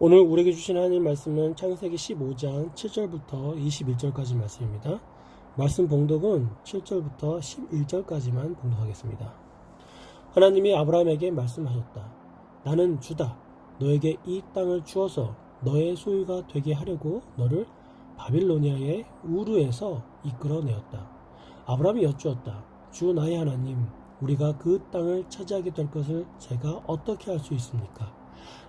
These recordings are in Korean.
오늘 우리에게 주신 하나님 말씀은 창세기 15장 7절부터 21절까지 말씀입니다. 말씀 봉독은 7절부터 11절까지만 봉독하겠습니다. 하나님이 아브라함에게 말씀하셨다. 나는 주다. 너에게 이 땅을 주어서 너의 소유가 되게 하려고 너를 바빌로니아의 우르에서 이끌어내었다. 아브라함이 여쭈었다. 주 나의 하나님, 우리가 그 땅을 차지하게 될 것을 제가 어떻게 할 수 있습니까?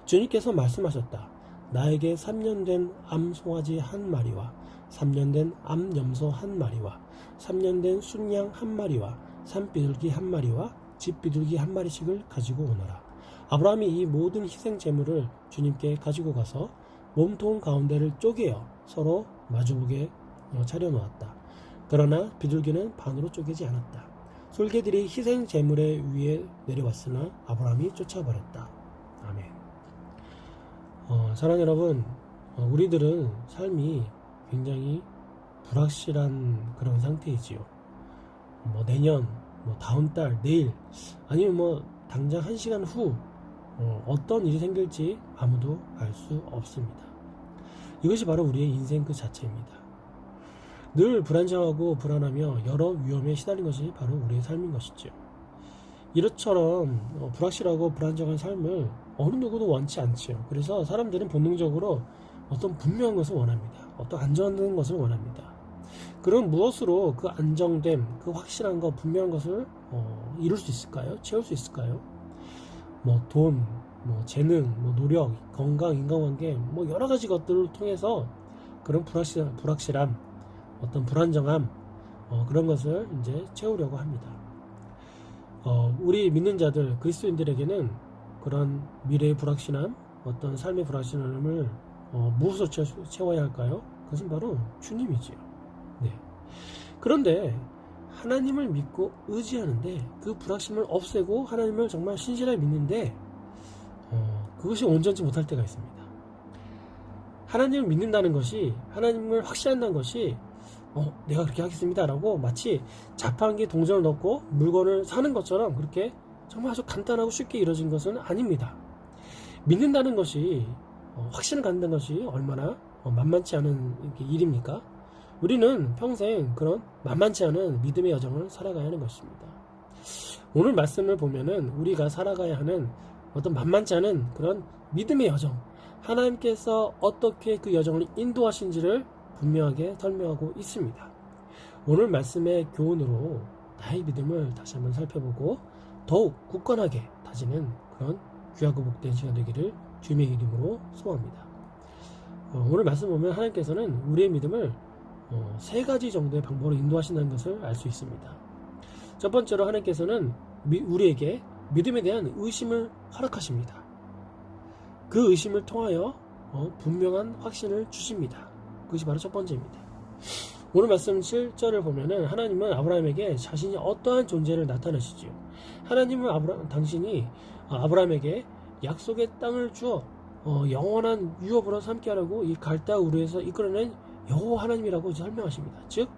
주님께서 말씀하셨다. 나에게 3년 된 암송아지 한 마리와 3년 된 암염소 한 마리와 3년 된 순양 한 마리와 산비둘기 한 마리와 집비둘기 한 마리씩을 가지고 오너라. 아브라함이 이 모든 희생 제물을 주님께 가지고 가서 몸통 가운데를 쪼개어 서로 마주보게 차려놓았다. 그러나 비둘기는 반으로 쪼개지 않았다. 솔개들이 희생 제물의 위에 내려왔으나 아브라함이 쫓아버렸다. 아멘. 사랑하는 여러분, 우리들은 삶이 굉장히 불확실한 그런 상태이지요. 내년, 다음 달, 내일, 아니면 당장 1시간 후 어떤 일이 생길지 아무도 알 수 없습니다. 이것이 바로 우리의 인생 그 자체입니다. 늘 불안정하고 불안하며 여러 위험에 시달린 것이 바로 우리의 삶인 것이죠. 이렇처럼 불확실하고 불안정한 삶을 어느 누구도 원치 않죠. 그래서 사람들은 본능적으로 어떤 분명한 것을 원합니다. 어떤 안정된 것을 원합니다. 그럼 무엇으로 그 안정됨, 그 확실한 것, 분명한 것을 이룰 수 있을까요? 채울 수 있을까요? 돈, 재능, 노력, 건강, 인간관계, 여러 가지 것들을 통해서 그런 불확실함, 어떤 불안정함, 그런 것을 이제 채우려고 합니다. 우리 믿는 자들, 그리스도인들에게는 그런 미래의 불확실함, 어떤 삶의 불확실함을 무엇으로 채워야 할까요? 그것은 바로 주님이지요. 네. 그런데 하나님을 믿고 의지하는데 그 불확실함을 없애고 하나님을 정말 신실하게 믿는데 그것이 온전치 못할 때가 있습니다. 하나님을 믿는다는 것이, 하나님을 확신한다는 것이 내가 그렇게 하겠습니다 라고 마치 자판기에 동전을 넣고 물건을 사는 것처럼 그렇게 정말 아주 간단하고 쉽게 이루어진 것은 아닙니다. 믿는다는 것이, 확신을 갖는다는 것이 얼마나 만만치 않은 일입니까? 우리는 평생 그런 만만치 않은 믿음의 여정을 살아가야 하는 것입니다. 오늘 말씀을 보면은 우리가 살아가야 하는 어떤 만만치 않은 그런 믿음의 여정, 하나님께서 어떻게 그 여정을 인도하신지를 분명하게 설명하고 있습니다. 오늘 말씀의 교훈으로 나의 믿음을 다시 한번 살펴보고 더욱 굳건하게 다지는 그런 귀하고 복된 시간 되기를 주님의 이름으로 소원합니다. 오늘 말씀 보면 하나님께서는 우리의 믿음을 3가지 정도의 방법으로 인도하신다는 것을 알 수 있습니다. 첫 번째로 하나님께서는 우리에게 믿음에 대한 의심을 허락하십니다. 그 의심을 통하여 분명한 확신을 주십니다. 그것이 바로 첫 번째입니다. 오늘 말씀 7절을 보면은 하나님은 아브라함에게 자신이 어떠한 존재를 나타내시지요. 하나님은 당신이 아브라함에게 약속의 땅을 주어 영원한 유업으로 삼게 하려고 이 갈대아 우르에서 이끌어낸 여호와 하나님이라고 설명하십니다. 즉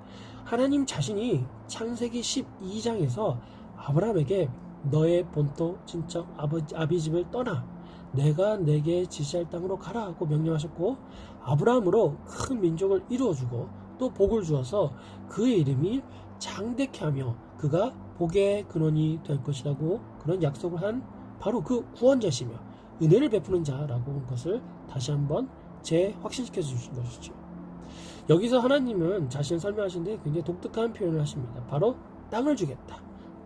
하나님 자신이 창세기 12장에서 아브라함에게 너의 본토 친척 아비 집을 떠나 내가 내게 지시할 땅으로 가라 하고 명령하셨고 아브라함으로 큰 민족을 이루어주고 또 복을 주어서 그의 이름이 장대케 하며 그가 복의 근원이 될 것이라고 그런 약속을 한 바로 그 구원자시며 은혜를 베푸는 자라고 한 것을 다시 한번 재확신시켜 주신 것이죠. 여기서 하나님은 자신을 설명하시는데 굉장히 독특한 표현을 하십니다. 바로 땅을 주겠다,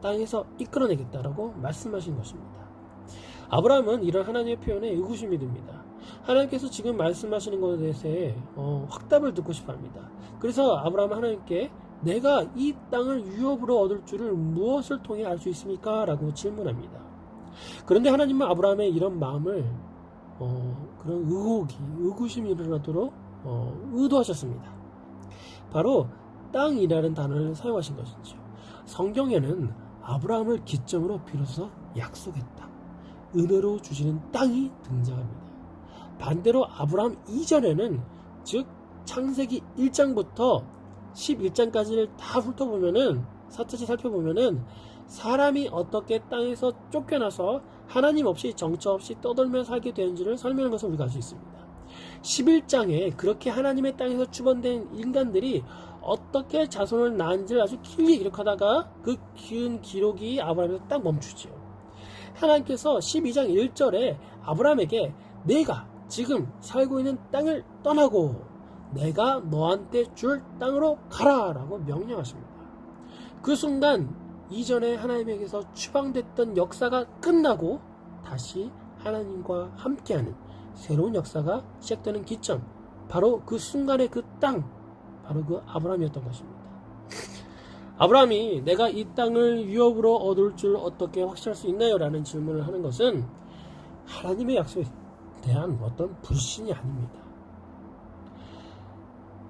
땅에서 이끌어내겠다라고 말씀하신 것입니다. 아브라함은 이런 하나님의 표현에 의구심이 듭니다. 하나님께서 지금 말씀하시는 것에 대해서 확답을 듣고 싶어 합니다. 그래서 아브라함은 하나님께 내가 이 땅을 유업으로 얻을 줄을 무엇을 통해 알 수 있습니까? 라고 질문합니다. 그런데 하나님은 아브라함의 이런 마음을 그런 의구심이 일어나도록 의도하셨습니다. 바로 땅이라는 단어를 사용하신 것이죠. 성경에는 아브라함을 기점으로 비로소 약속의 땅, 은혜로 주시는 땅이 등장합니다. 반대로 아브라함 이전에는 즉 창세기 1장부터 11장까지를 다 훑어보면은 사태지 살펴보면은 사람이 어떻게 땅에서 쫓겨나서 하나님 없이 정처 없이 떠돌며 살게 되는지를 설명하는 것을 우리가 알 수 있습니다. 11장에 그렇게 하나님의 땅에서 추번된 인간들이 어떻게 자손을 낳은지를 아주 길게 기록하다가 그 긴 기록이 아브라함에서 딱 멈추지요. 하나님께서 12장 1절에 아브라함에게 내가 지금 살고 있는 땅을 떠나고 내가 너한테 줄 땅으로 가라 라고 명령하십니다. 그 순간 이전에 하나님에게서 추방됐던 역사가 끝나고 다시 하나님과 함께하는 새로운 역사가 시작되는 기점, 바로 그 순간의 그 땅, 바로 그 아브라함이었던 것입니다. 아브라함이 내가 이 땅을 위협으로 얻을 줄 어떻게 확신할 수 있나요? 라는 질문을 하는 것은 하나님의 약속에 대한 어떤 불신이 아닙니다.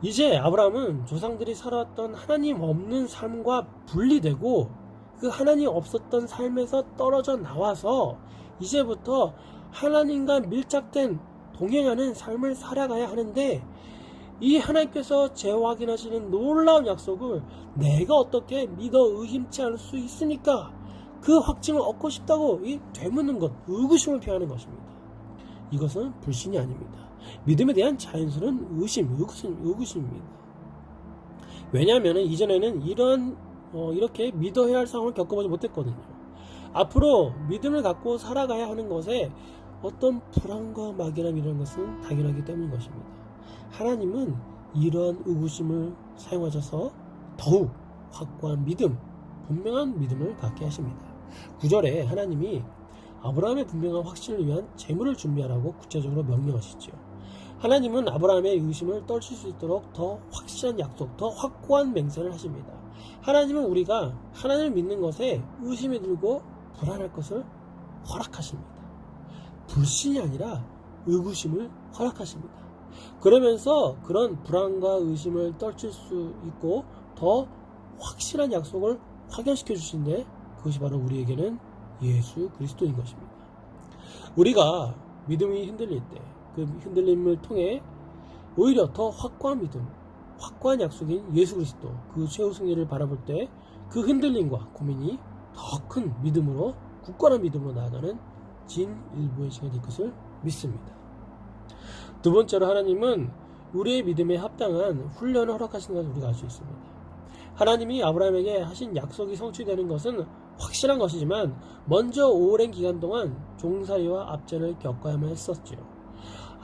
이제 아브라함은 조상들이 살아왔던 하나님 없는 삶과 분리되고 그 하나님 없었던 삶에서 떨어져 나와서 이제부터 하나님과 밀착된 동행하는 삶을 살아가야 하는데, 이 하나님께서 재확인하시는 놀라운 약속을 내가 어떻게 믿어 의심치 않을 수 있습니까? 그 확증을 얻고 싶다고 되묻는 것, 의구심을 표하는 것입니다. 이것은 불신이 아닙니다. 믿음에 대한 자연스러운 의구심입니다. 왜냐하면 이전에는 이렇게 믿어야 할 상황을 겪어보지 못했거든요. 앞으로 믿음을 갖고 살아가야 하는 것에 어떤 불안과 막연함 이런 것은 당연하기 때문인 것입니다. 하나님은 이러한 의구심을 사용하셔서 더욱 확고한 믿음, 분명한 믿음을 갖게 하십니다. 9절에 하나님이 아브라함의 분명한 확신을 위한 재물을 준비하라고 구체적으로 명령하시죠. 하나님은 아브라함의 의심을 떨칠 수 있도록 더 확실한 약속, 더 확고한 맹세를 하십니다. 하나님은 우리가 하나님을 믿는 것에 의심이 들고 불안할 것을 허락하십니다. 불신이 아니라 의구심을 허락하십니다. 그러면서 그런 불안과 의심을 떨칠 수 있고 더 확실한 약속을 확연시켜 주신데, 그것이 바로 우리에게는 예수 그리스도인 것입니다. 우리가 믿음이 흔들릴 때 그 흔들림을 통해 오히려 더 확고한 믿음, 확고한 약속인 예수 그리스도, 그 최후 승리를 바라볼 때 그 흔들림과 고민이 더 큰 믿음으로, 굳건한 믿음으로 나아가는 진일보의 시간이 될 것을 믿습니다. 두 번째로 하나님은 우리의 믿음에 합당한 훈련을 허락하시는 것을 우리가 알 수 있습니다. 하나님이 아브라함에게 하신 약속이 성취되는 것은 확실한 것이지만 먼저 오랜 기간 동안 종살이와 압제를 겪어야만 했었지요.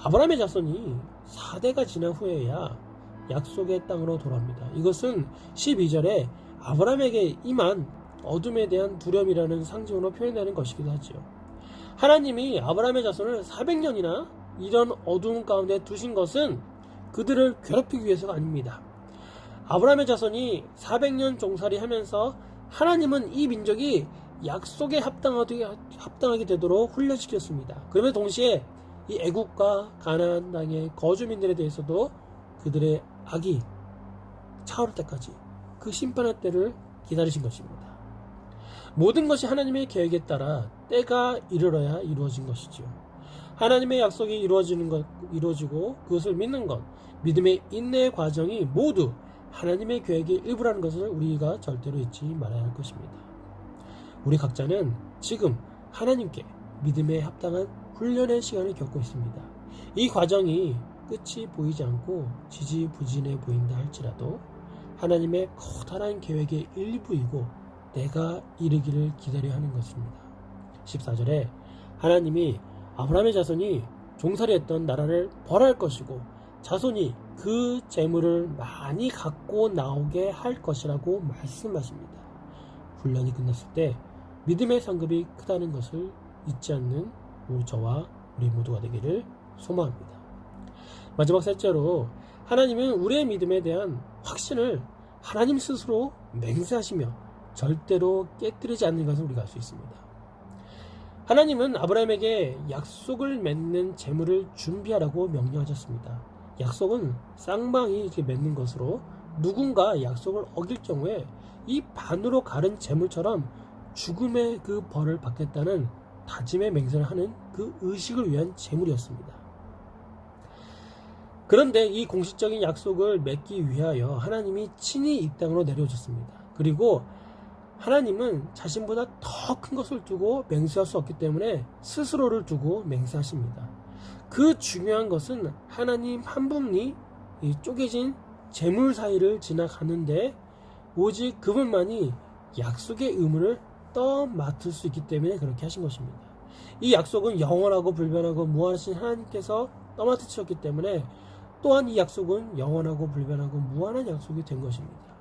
아브라함의 자손이 4대가 지난 후에야 약속의 땅으로 돌아옵니다. 이것은 12절에 아브라함에게 임한 어둠에 대한 두려움이라는 상징으로 표현되는 것이기도 하지요. 하나님이 아브라함의 자손을 400년이나 이런 어두운 가운데 두신 것은 그들을 괴롭히기 위해서가 아닙니다. 아브라함의 자손이 400년 종살이 하면서 하나님은 이 민족이 약속에 합당하게 되도록 훈련시켰습니다. 그러면서 동시에 이 애국과 가나안 땅의 거주민들에 대해서도 그들의 악이 차오를 때까지 그 심판의 때를 기다리신 것입니다. 모든 것이 하나님의 계획에 따라 때가 이르러야 이루어진 것이지요. 하나님의 약속이 이루어지고 그것을 믿는 것, 믿음의 인내의 과정이 모두 하나님의 계획의 일부라는 것을 우리가 절대로 잊지 말아야 할 것입니다. 우리 각자는 지금 하나님께 믿음에 합당한 훈련의 시간을 겪고 있습니다. 이 과정이 끝이 보이지 않고 지지부진해 보인다 할지라도 하나님의 커다란 계획의 일부이고 내가 이르기를 기다려야 하는 것입니다. 14절에 하나님이 아브라함의 자손이 종살이했던 나라를 벌할 것이고 자손이 그 재물을 많이 갖고 나오게 할 것이라고 말씀하십니다. 훈련이 끝났을 때 믿음의 상급이 크다는 것을 잊지 않는 저와 우리 모두가 되기를 소망합니다. 마지막 셋째로 하나님은 우리의 믿음에 대한 확신을 하나님 스스로 맹세하시며 절대로 깨뜨리지 않는 것을 우리가 알 수 있습니다. 하나님은 아브라함에게 약속을 맺는 재물을 준비하라고 명령하셨습니다. 약속은 쌍방이 맺는 것으로 누군가 약속을 어길 경우에 이 반으로 가른 재물처럼 죽음의 그 벌을 받겠다는 다짐의 맹세를 하는 그 의식을 위한 재물이었습니다. 그런데 이 공식적인 약속을 맺기 위하여 하나님이 친히 이 땅으로 내려오셨습니다. 그리고 하나님은 자신보다 더 큰 것을 두고 맹세할 수 없기 때문에 스스로를 두고 맹세하십니다. 그 중요한 것은 하나님 한 분이 이 쪼개진 재물 사이를 지나가는데 오직 그분만이 약속의 의무를 떠맡을 수 있기 때문에 그렇게 하신 것입니다. 이 약속은 영원하고 불변하고 무한하신 하나님께서 떠맡으셨기 때문에 또한 이 약속은 영원하고 불변하고 무한한 약속이 된 것입니다.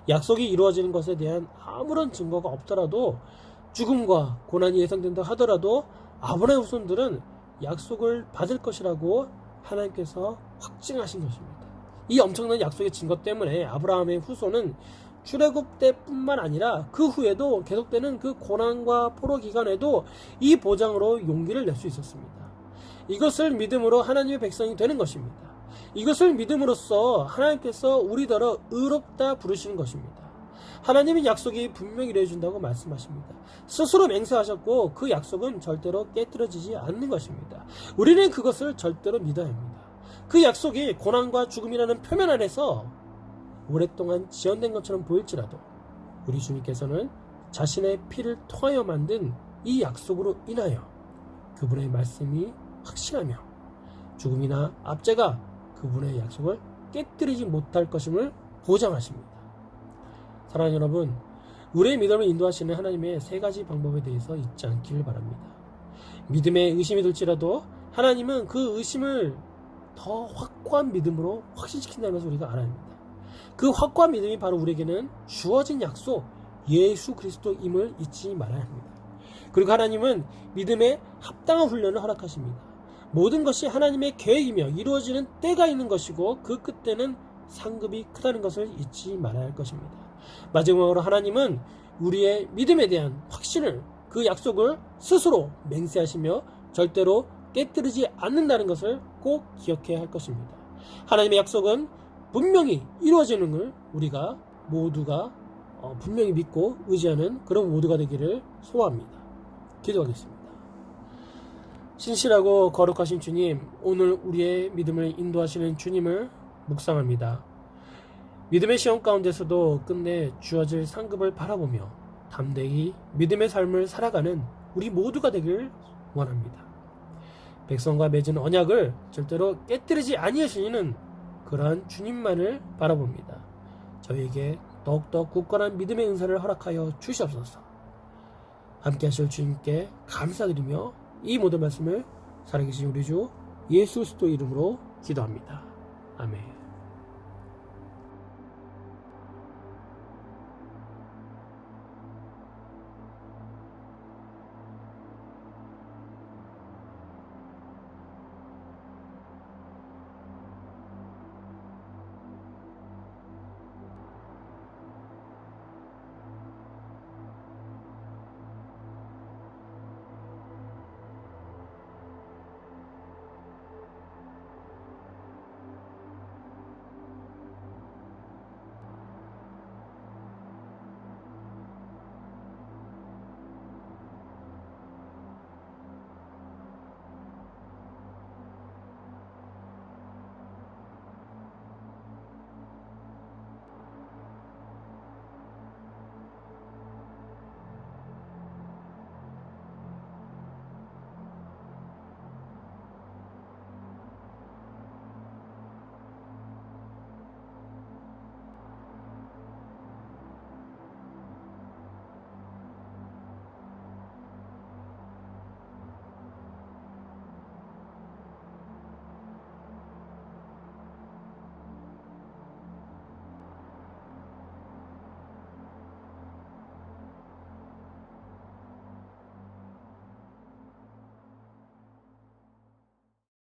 약속이 이루어지는 것에 대한 아무런 증거가 없더라도 죽음과 고난이 예상된다 하더라도 아브라함의 후손들은 약속을 받을 것이라고 하나님께서 확증하신 것입니다. 이 엄청난 약속의 증거 때문에 아브라함의 후손은 출애굽 때뿐만 아니라 그 후에도 계속되는 그 고난과 포로 기간에도 이 보장으로 용기를 낼 수 있었습니다. 이것을 믿음으로 하나님의 백성이 되는 것입니다. 이것을 믿음으로써 하나님께서 우리더러 의롭다 부르시는 것입니다. 하나님의 약속이 분명히 이루어진다고 말씀하십니다. 스스로 맹세하셨고 그 약속은 절대로 깨뜨려지지 않는 것입니다. 우리는 그것을 절대로 믿어야 합니다. 그 약속이 고난과 죽음이라는 표면 안에서 오랫동안 지연된 것처럼 보일지라도 우리 주님께서는 자신의 피를 통하여 만든 이 약속으로 인하여 그분의 말씀이 확실하며 죽음이나 압제가 그분의 약속을 깨뜨리지 못할 것임을 보장하십니다. 사랑하는 여러분, 우리의 믿음을 인도하시는 하나님의 세 가지 방법에 대해서 잊지 않기를 바랍니다. 믿음에 의심이 들지라도 하나님은 그 의심을 더 확고한 믿음으로 확신시킨다는 것을 우리가 알아야 합니다. 그 확고한 믿음이 바로 우리에게는 주어진 약속 예수 그리스도임을 잊지 말아야 합니다. 그리고 하나님은 믿음에 합당한 훈련을 허락하십니다. 모든 것이 하나님의 계획이며 이루어지는 때가 있는 것이고 그 끝에는 상급이 크다는 것을 잊지 말아야 할 것입니다. 마지막으로 하나님은 우리의 믿음에 대한 확신을, 그 약속을 스스로 맹세하시며 절대로 깨뜨리지 않는다는 것을 꼭 기억해야 할 것입니다. 하나님의 약속은 분명히 이루어지는 걸 우리가 모두가 분명히 믿고 의지하는 그런 모두가 되기를 소원합니다. 기도하겠습니다. 신실하고 거룩하신 주님, 오늘 우리의 믿음을 인도하시는 주님을 묵상합니다. 믿음의 시험 가운데서도 끝내 주어질 상급을 바라보며 담대히 믿음의 삶을 살아가는 우리 모두가 되길 원합니다. 백성과 맺은 언약을 절대로 깨뜨리지 아니하시는 그러한 주님만을 바라봅니다. 저희에게 더욱더 굳건한 믿음의 은사를 허락하여 주시옵소서. 함께 하실 주님께 감사드리며 이 모든 말씀을 살아계신 우리 주 예수 그리스도 이름으로 기도합니다. 아멘.